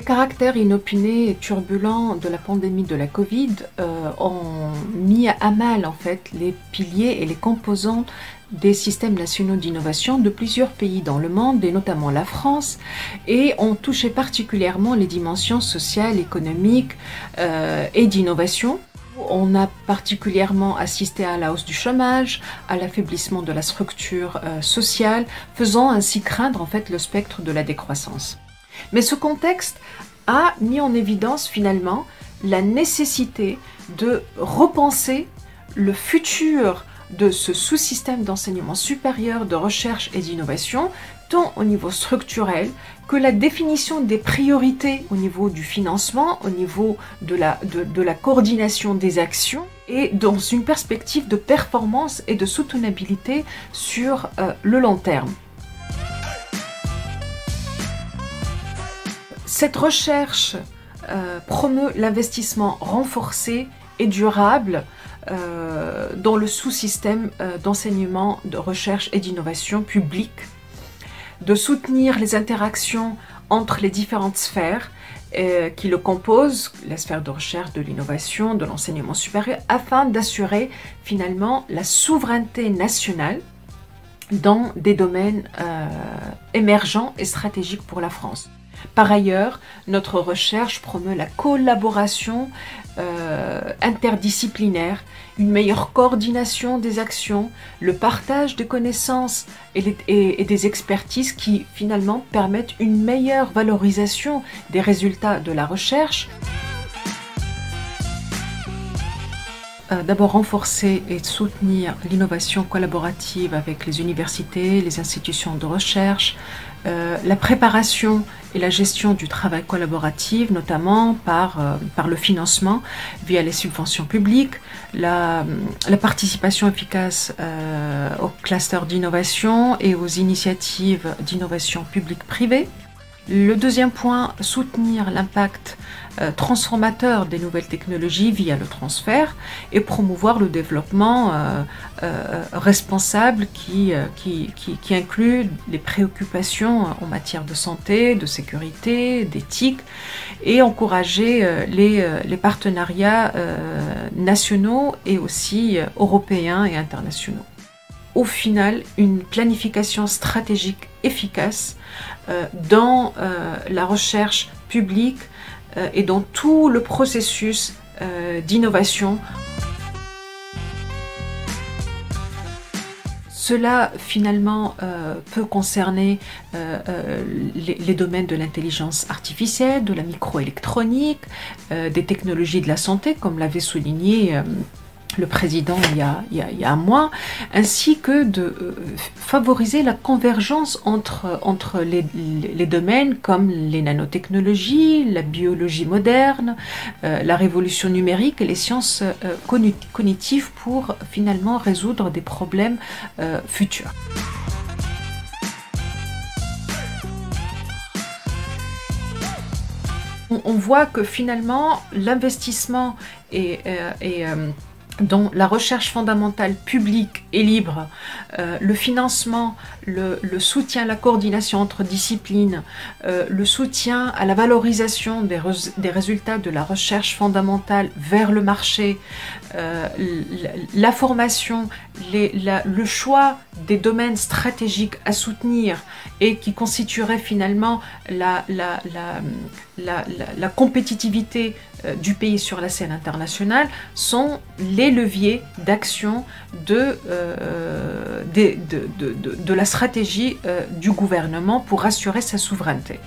caractère inopiné et turbulent de la pandémie de la Covid ont mis à mal en fait les piliers et les composants des systèmes nationaux d'innovation de plusieurs pays dans le monde, et notamment la France, et ont touché particulièrement les dimensions sociales, économiques et d'innovation. On a particulièrement assisté à la hausse du chômage, à l'affaiblissement de la structure sociale, faisant ainsi craindre en fait le spectre de la décroissance. Mais ce contexte a mis en évidence finalement la nécessité de repenser le futur de ce sous-système d'enseignement supérieur, de recherche et d'innovation, tant au niveau structurel que la définition des priorités au niveau du financement, au niveau de la coordination des actions et dans une perspective de performance et de soutenabilité sur le long terme. Cette recherche promeut l'investissement renforcé et durable dans le sous-système d'enseignement, de recherche et d'innovation publique, de soutenir les interactions entre les différentes sphères qui le composent, la sphère de recherche, de l'innovation, de l'enseignement supérieur, afin d'assurer finalement la souveraineté nationale dans des domaines émergents et stratégiques pour la France. Par ailleurs, notre recherche promeut la collaboration interdisciplinaire, une meilleure coordination des actions, le partage des connaissances et des expertises qui finalement permettent une meilleure valorisation des résultats de la recherche. D'abord renforcer et soutenir l'innovation collaborative avec les universités, les institutions de recherche, la préparation et la gestion du travail collaboratif, notamment par le financement via les subventions publiques, la participation efficace aux clusters d'innovation et aux initiatives d'innovation publique-privée. Le deuxième point, soutenir l'impact transformateur des nouvelles technologies via le transfert et promouvoir le développement responsable qui inclut les préoccupations en matière de santé, de sécurité, d'éthique et encourager les partenariats nationaux et aussi européens et internationaux. Au final, une planification stratégique efficace dans la recherche publique et dans tout le processus d'innovation. Cela finalement peut concerner les domaines de l'intelligence artificielle, de la microélectronique, des technologies de la santé, comme l'avait souligné le président il y a un mois, ainsi que de favoriser la convergence entre les domaines comme les nanotechnologies, la biologie moderne, la révolution numérique et les sciences cognitives pour finalement résoudre des problèmes futurs. On voit que finalement l'investissement dans la recherche fondamentale publique et libre, le financement, le soutien à la coordination entre disciplines, le soutien à la valorisation des résultats de la recherche fondamentale vers le marché, la formation, le choix des domaines stratégiques à soutenir et qui constitueraient finalement la compétitivité du pays sur la scène internationale sont les leviers d'action de la stratégie du gouvernement pour assurer sa souveraineté.